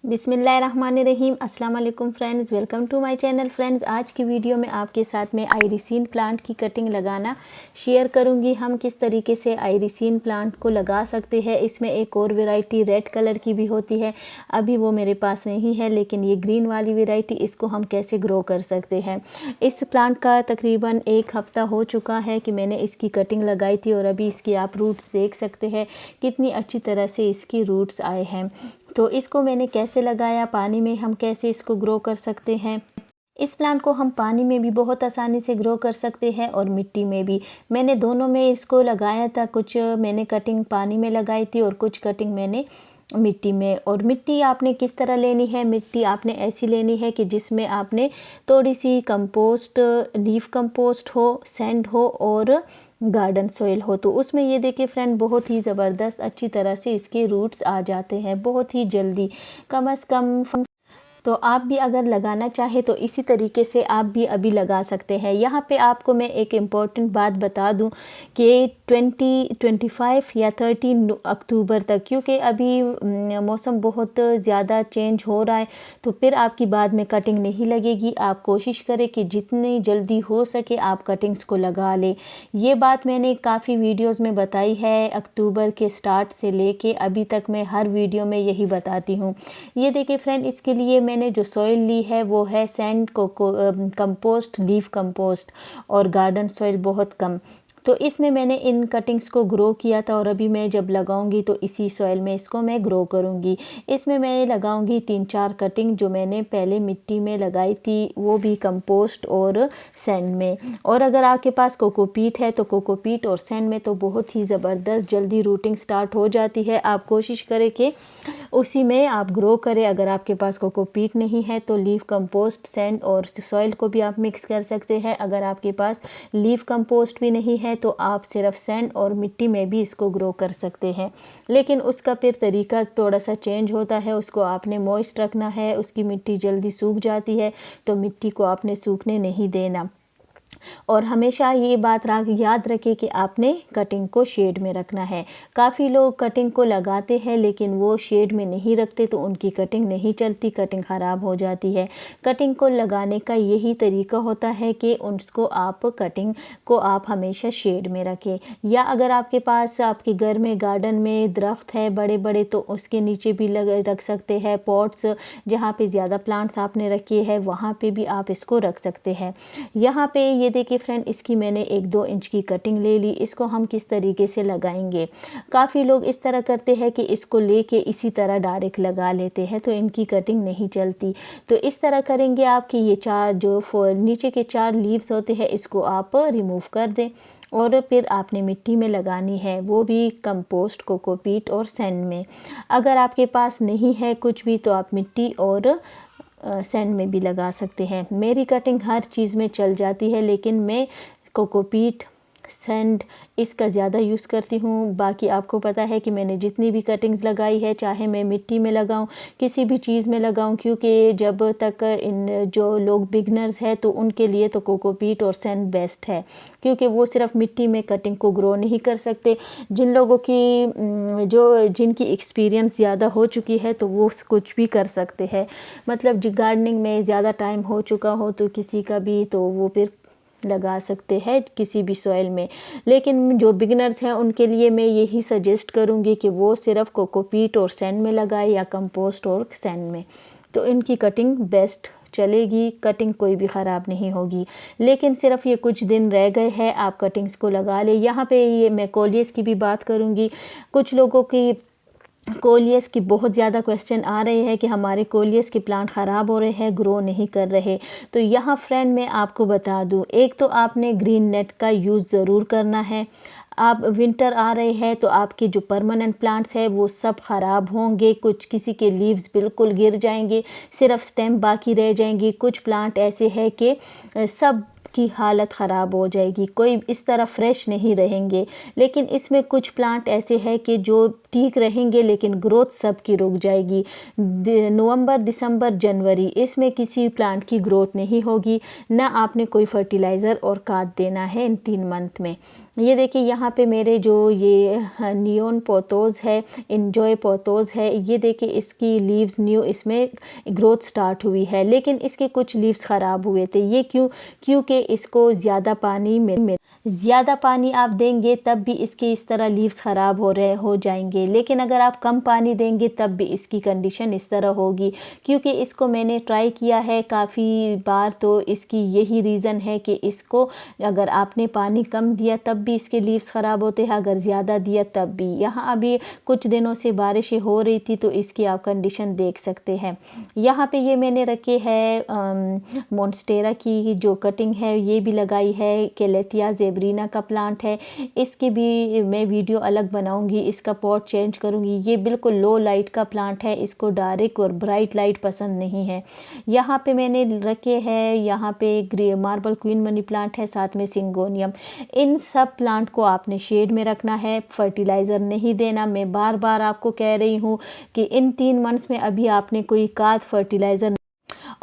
बिस्मिल्लाहिर्रहमानिर्रहीम। अस्सलाम वालेकुम friends, welcome to my channel. Friends, आज की वीडियो में आपके साथ में आइरिसिन प्लांट की कटिंग लगाना शेयर करूंगी। हम किस तरीके से आइरिसिन प्लांट को लगा सकते हैं। इसमें एक और वैरायटी रेड कलर की भी होती है, अभी वो मेरे पास नहीं है, लेकिन ये ग्रीन वाली वैरायटी, इसको हम कैसे ग्रो कर सकते हैं। इस प्लांट का तकरीबन 1 हफ़्ता हो चुका है कि मैंने इसकी कटिंग लगाई थी और अभी इसकी आप रूट्स देख सकते हैं कितनी अच्छी तरह से इसकी रूट्स आए हैं। तो इसको मैंने कैसे लगाया, पानी में हम कैसे इसको ग्रो कर सकते हैं। इस प्लांट को हम पानी में भी बहुत आसानी से ग्रो कर सकते हैं और मिट्टी में भी। मैंने दोनों में इसको लगाया था, कुछ मैंने कटिंग पानी में लगाई थी और कुछ कटिंग मैंने मिट्टी में। और मिट्टी आपने किस तरह लेनी है, मिट्टी आपने ऐसी लेनी है कि जिसमें आपने थोड़ी सी कंपोस्ट, लीफ कंपोस्ट हो, सैंड हो और गार्डन सॉइल हो। तो उसमें ये देखिए फ्रेंड, बहुत ही ज़बरदस्त अच्छी तरह से इसके रूट्स आ जाते हैं बहुत ही जल्दी, कम से कम। तो आप भी अगर लगाना चाहे तो इसी तरीके से आप भी अभी लगा सकते हैं। यहाँ पे आपको मैं एक इम्पॉर्टेंट बात बता दूँ कि 25 या 13 अक्टूबर तक, क्योंकि अभी मौसम बहुत ज़्यादा चेंज हो रहा है, तो फिर आपकी बाद में कटिंग नहीं लगेगी। आप कोशिश करें कि जितनी जल्दी हो सके आप कटिंग्स को लगा लें। ये बात मैंने काफ़ी वीडियोस में बताई है, अक्टूबर के स्टार्ट से लेके अभी तक मैं हर वीडियो में यही बताती हूँ। ये देखिए फ्रेंड, इसके लिए मैंने जो सॉइल ली है वो है सैंड कंपोस्ट, लीफ कंपोस्ट और गार्डन सॉइल बहुत कम। तो इसमें मैंने इन कटिंग्स को ग्रो किया था और अभी मैं जब लगाऊंगी तो इसी सॉइल में इसको मैं ग्रो करूंगी। इसमें मैं लगाऊंगी 3-4 कटिंग जो मैंने पहले मिट्टी में लगाई थी, वो भी कंपोस्ट और सैंड में। और अगर आपके पास कोकोपीट है तो कोकोपीट और सैंड में तो बहुत ही ज़बरदस्त जल्दी रूटिंग स्टार्ट हो जाती है। आप कोशिश करें कि उसी में आप ग्रो करें। अगर आपके पास कोकोपीट नहीं है तो लीफ कंपोस्ट, सैंड और सॉइल को भी आप मिक्स कर सकते हैं। अगर आपके पास लीफ कंपोस्ट भी नहीं है तो आप सिर्फ सैंड और मिट्टी में भी इसको ग्रो कर सकते हैं, लेकिन उसका फिर तरीका थोड़ा सा चेंज होता है। उसको आपने मॉइस्ट रखना है, उसकी मिट्टी जल्दी सूख जाती है तो मिट्टी को आपने सूखने नहीं देना। और हमेशा ये बात याद रखें कि आपने कटिंग को शेड में रखना है। काफ़ी लोग कटिंग को लगाते हैं लेकिन वो शेड में नहीं रखते तो उनकी कटिंग नहीं चलती, कटिंग ख़राब हो जाती है। कटिंग को लगाने का यही तरीका होता है कि उसको आप कटिंग को आप हमेशा शेड में रखें, या अगर आपके पास आपके घर में गार्डन में दरख्त है बड़े बड़े तो उसके नीचे भी रख सकते हैं। पॉट्स जहाँ पे ज़्यादा प्लांट्स आपने रखे हैं वहाँ पे भी आप इसको रख सकते हैं। यहाँ पे ये देखिए फ्रेंड, इसकी मैंने 1-2 इंच की कटिंग ले ली। इसको हम किस तरीके से लगाएंगे, काफ़ी लोग इस तरह करते हैं कि इसको लेके इसी तरह डायरेक्ट लगा लेते हैं तो इनकी कटिंग नहीं चलती। तो इस तरह करेंगे आप कि ये 4 जो नीचे के 4 लीव्स होते हैं इसको आप रिमूव कर दें और फिर आपने मिट्टी में लगानी है, वो भी कंपोस्ट, कोकोपीट और सैंड में। अगर आपके पास नहीं है कुछ भी तो आप मिट्टी और सैंड में भी लगा सकते हैं। मेरी कटिंग हर चीज़ में चल जाती है, लेकिन मैं कोकोपीट, सैंड इसका ज़्यादा यूज़ करती हूँ। बाकी आपको पता है कि मैंने जितनी भी कटिंग्स लगाई है, चाहे मैं मिट्टी में लगाऊँ किसी भी चीज़ में लगाऊँ, क्योंकि जब तक इन जो लोग बिगनर्स हैं तो उनके लिए तो कोकोपीट और सैंड बेस्ट है, क्योंकि वो सिर्फ मिट्टी में कटिंग को ग्रो नहीं कर सकते। जिन लोगों की जिनकी एक्सपीरियंस ज़्यादा हो चुकी है तो वो कुछ भी कर सकते हैं। मतलब जो गार्डनिंग में ज़्यादा टाइम हो चुका हो तो किसी का भी, तो वो फिर लगा सकते हैं किसी भी सॉइल में। लेकिन जो बिगिनर्स हैं उनके लिए मैं यही सजेस्ट करूंगी कि वो सिर्फ कोकोपीट और सैंड में लगाए या कंपोस्ट और सैंड में, तो इनकी कटिंग बेस्ट चलेगी, कटिंग कोई भी ख़राब नहीं होगी। लेकिन सिर्फ ये कुछ दिन रह गए हैं, आप कटिंग्स को लगा ले। यहाँ पे ये मैं कोलियस की भी बात करूँगी। कुछ लोगों की कोलियस की बहुत ज़्यादा क्वेश्चन आ रहे हैं कि हमारे कोलियस के प्लांट ख़राब हो रहे हैं, ग्रो नहीं कर रहे। तो यहाँ फ्रेंड मैं आपको बता दूँ, एक तो आपने ग्रीन नेट का यूज़ ज़रूर करना है। आप विंटर आ रहे हैं तो आपके जो परमानेंट प्लांट्स है वो सब ख़राब होंगे, कुछ किसी के लीव्स बिल्कुल गिर जाएंगे, सिर्फ स्टेम बाकी रह जाएंगी। कुछ प्लांट ऐसे हैं कि सब की हालत ख़राब हो जाएगी, कोई इस तरह फ्रेश नहीं रहेंगे। लेकिन इसमें कुछ प्लांट ऐसे हैं कि जो ठीक रहेंगे लेकिन ग्रोथ सबकी रुक जाएगी। नवंबर, दिसंबर, जनवरी इसमें किसी प्लांट की ग्रोथ नहीं होगी, ना आपने कोई फर्टिलाइज़र और खाद देना है इन 3 मंथ में। ये देखिए यहाँ पे मेरे जो ये नियॉन पोथोस है, एंजॉय पोथोस है, ये देखिए इसकी लीव्स न्यू इसमें ग्रोथ स्टार्ट हुई है, लेकिन इसके कुछ लीव्स ख़राब हुए थे। ये क्योंकि इसको ज़्यादा पानी में ज़्यादा पानी आप देंगे तब भी इसके इस तरह लीव्स ख़राब हो जाएंगे, लेकिन अगर आप कम पानी देंगे तब भी इसकी कंडीशन इस तरह होगी। क्योंकि इसको मैंने ट्राई किया है काफ़ी बार, तो इसकी यही रीज़न है कि इसको अगर आपने पानी कम दिया तब भी इसके लीव्स ख़राब होते हैं, अगर ज़्यादा दिया तब भी। यहाँ अभी कुछ दिनों से बारिशें हो रही थी तो इसकी आप कंडीशन देख सकते हैं। यहाँ पे ये मैंने रखे है मोन्स्टेरा की जो कटिंग है, ये भी लगाई है। कैलेथिया ज़ेबरीना का प्लांट है, इसकी भी मैं वीडियो अलग बनाऊंगी, इसका पॉट चेंज करूंगी। ये बिल्कुल लो लाइट का प्लांट है, इसको डायरेक्ट और ब्राइट लाइट पसंद नहीं है। यहाँ पे मैंने रखे हैं, यहाँ पे grey marble queen money plant है, साथ में सिंगोनियम। इन सब प्लांट को आपने शेड में रखना है, फर्टिलाइज़र नहीं देना। मैं बार बार आपको कह रही हूँ कि इन 3 मंथ्स में अभी आपने कोई खाद फर्टिलाइज़र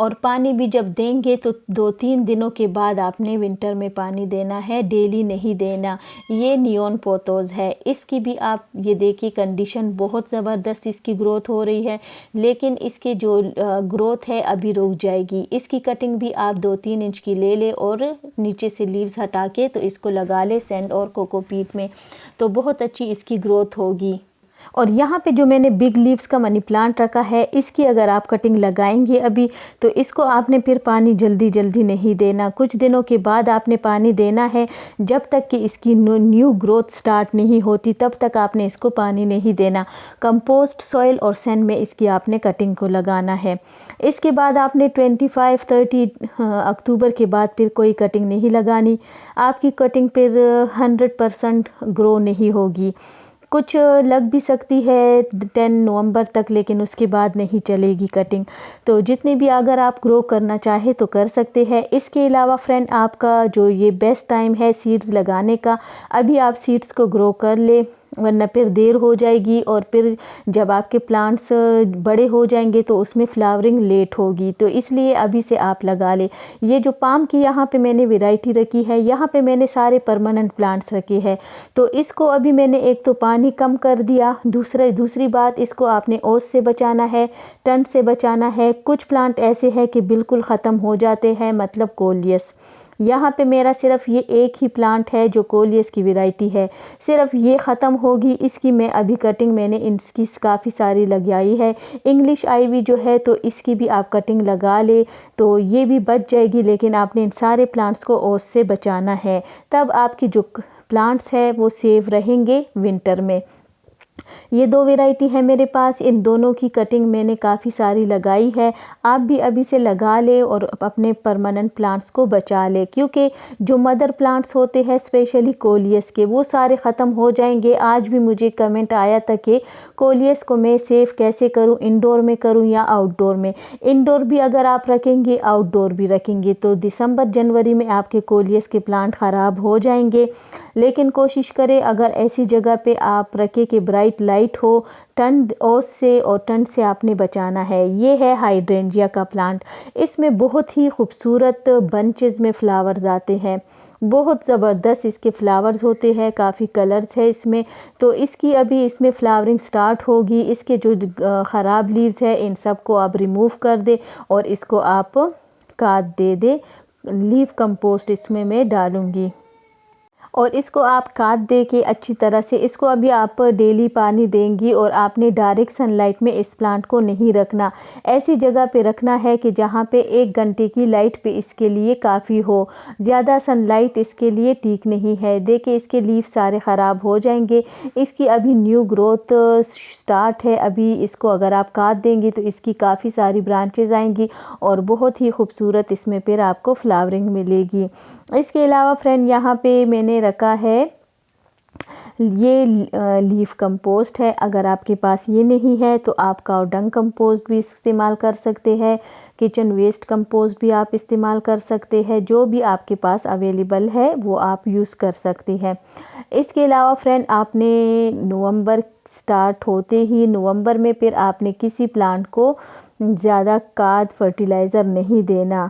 और पानी भी जब देंगे तो 2-3 दिनों के बाद आपने विंटर में पानी देना है, डेली नहीं देना। ये नियॉन पोथोस है, इसकी भी आप ये देखिए कंडीशन बहुत ज़बरदस्त इसकी ग्रोथ हो रही है, लेकिन इसके जो ग्रोथ है अभी रुक जाएगी। इसकी कटिंग भी आप 2-3 इंच की ले ले और नीचे से लीव्स हटा के तो इसको लगा ले सैंड और कोकोपीट में, तो बहुत अच्छी इसकी ग्रोथ होगी। और यहाँ पे जो मैंने बिग लीव्स का मनी प्लांट रखा है, इसकी अगर आप कटिंग लगाएंगे अभी तो इसको आपने फिर पानी जल्दी नहीं देना, कुछ दिनों के बाद आपने पानी देना है। जब तक कि इसकी न्यू ग्रोथ स्टार्ट नहीं होती तब तक आपने इसको पानी नहीं देना। कंपोस्ट सॉइल और सैंड में इसकी आपने कटिंग को लगाना है। इसके बाद आपने 25-30 अक्टूबर के बाद फिर कोई कटिंग नहीं लगानी, आपकी कटिंग फिर 100% ग्रो नहीं होगी। कुछ लग भी सकती है 10 नवंबर तक, लेकिन उसके बाद नहीं चलेगी कटिंग। तो जितने भी अगर आप ग्रो करना चाहे तो कर सकते हैं। इसके अलावा फ्रेंड, आपका जो ये बेस्ट टाइम है सीड्स लगाने का, अभी आप सीड्स को ग्रो कर ले, वरना फिर देर हो जाएगी और फिर जब आपके प्लांट्स बड़े हो जाएंगे तो उसमें फ्लावरिंग लेट होगी। तो इसलिए अभी से आप लगा ले। ये जो पाम की यहाँ पे मैंने वैरायटी रखी है, यहाँ पे मैंने सारे परमानेंट प्लांट्स रखे हैं। तो इसको अभी मैंने एक तो पानी कम कर दिया, दूसरी बात इसको आपने ओस से बचाना है, टंट से बचाना है। कुछ प्लांट ऐसे हैं कि बिल्कुल ख़त्म हो जाते हैं, मतलब कोलियस। यहाँ पे मेरा सिर्फ ये एक ही प्लांट है जो कोलियस की वैरायटी है, सिर्फ ये ख़त्म होगी। इसकी मैं अभी कटिंग मैंने इसकी काफ़ी सारी लगाई है। इंग्लिश आईवी जो है तो इसकी भी आप कटिंग लगा ले तो ये भी बच जाएगी, लेकिन आपने इन सारे प्लांट्स को ओस से बचाना है, तब आपकी जो प्लांट्स है वो सेफ रहेंगे विंटर में। ये 2 वैरायटी है मेरे पास, इन दोनों की कटिंग मैंने काफ़ी सारी लगाई है। आप भी अभी से लगा ले और अपने परमानेंट प्लांट्स को बचा ले, क्योंकि जो मदर प्लांट्स होते हैं स्पेशली कोलियस के, वो सारे ख़त्म हो जाएंगे। आज भी मुझे कमेंट आया था कि कोलियस को मैं सेफ़ कैसे करूं, इंडोर में करूं या आउटडोर में। इंडोर भी अगर आप रखेंगे, आउटडोर भी रखेंगे तो दिसंबर जनवरी में आपके कोलियस के प्लांट ख़राब हो जाएंगे। लेकिन कोशिश करें अगर ऐसी जगह पे आप रखें कि ब्राइट लाइट हो, ठंड ओस से और ठंड से आपने बचाना है। ये है हाइड्रेंजिया का प्लांट, इसमें बहुत ही खूबसूरत बंचेस में फ्लावर्स आते हैं, बहुत ज़बरदस्त इसके फ्लावर्स होते हैं, काफ़ी कलर्स है इसमें। तो इसकी अभी इसमें फ्लावरिंग स्टार्ट होगी। इसके जो ख़राब लीव्स है इन सब को आप रिमूव कर दे और इसको आप खाद दे दे। लीव कंपोस्ट इसमें मैं डालूँगी और इसको आप खाद दे के अच्छी तरह से इसको अभी आप डेली पानी देंगी। और आपने डायरेक्ट सनलाइट में इस प्लांट को नहीं रखना, ऐसी जगह पे रखना है कि जहाँ पे 1 घंटे की लाइट पे इसके लिए काफ़ी हो। ज़्यादा सनलाइट इसके लिए ठीक नहीं है। देखिए इसके लीफ सारे ख़राब हो जाएंगे। इसकी अभी न्यू ग्रोथ स्टार्ट है, अभी इसको अगर आप खाद देंगी तो इसकी काफ़ी सारी ब्रांचेज़ आएंगी और बहुत ही खूबसूरत इसमें फिर आपको फ्लावरिंग मिलेगी। इसके अलावा फ्रेंड, यहाँ पे मैंने रखा है ये लीफ कंपोस्ट है। अगर आपके पास ये नहीं है तो आप काऊ डंग कंपोस्ट भी इस्तेमाल कर सकते हैं, किचन वेस्ट कंपोस्ट भी आप इस्तेमाल कर सकते हैं। जो भी आपके पास अवेलेबल है वो आप यूज़ कर सकते हैं। इसके अलावा फ्रेंड, आपने नवंबर स्टार्ट होते ही नवंबर में फिर आपने किसी प्लांट को ज़्यादा खाद फर्टिलाइज़र नहीं देना।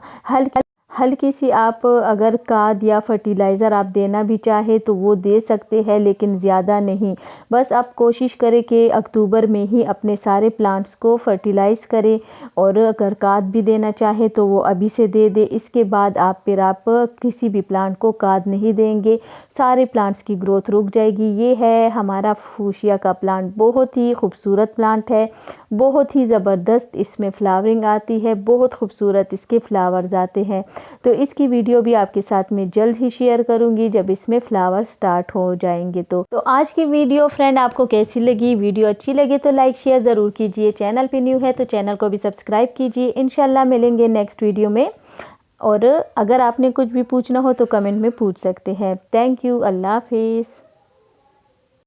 हल्की सी आप अगर खाद या फर्टिलाइज़र आप देना भी चाहे तो वो दे सकते हैं, लेकिन ज़्यादा नहीं। बस आप कोशिश करें कि अक्टूबर में ही अपने सारे प्लांट्स को फर्टिलाइज़ करें, और अगर खाद भी देना चाहे तो वो अभी से दे दे। इसके बाद आप किसी भी प्लांट को खाद नहीं देंगे, सारे प्लांट्स की ग्रोथ रुक जाएगी। ये है हमारा फूशिया का प्लांट, बहुत ही खूबसूरत प्लांट है, बहुत ही ज़बरदस्त इसमें फ्लावरिंग आती है, बहुत खूबसूरत इसके फ्लावर्स आते हैं। तो इसकी वीडियो भी आपके साथ में जल्द ही शेयर करूंगी जब इसमें फ्लावर स्टार्ट हो जाएंगे। तो आज की वीडियो फ्रेंड आपको कैसी लगी? वीडियो अच्छी लगे तो लाइक शेयर ज़रूर कीजिए। चैनल पे न्यू है तो चैनल को भी सब्सक्राइब कीजिए। इंशाल्लाह मिलेंगे नेक्स्ट वीडियो में, और अगर आपने कुछ भी पूछना हो तो कमेंट में पूछ सकते हैं। Thank you. अल्लाह हाफिज़।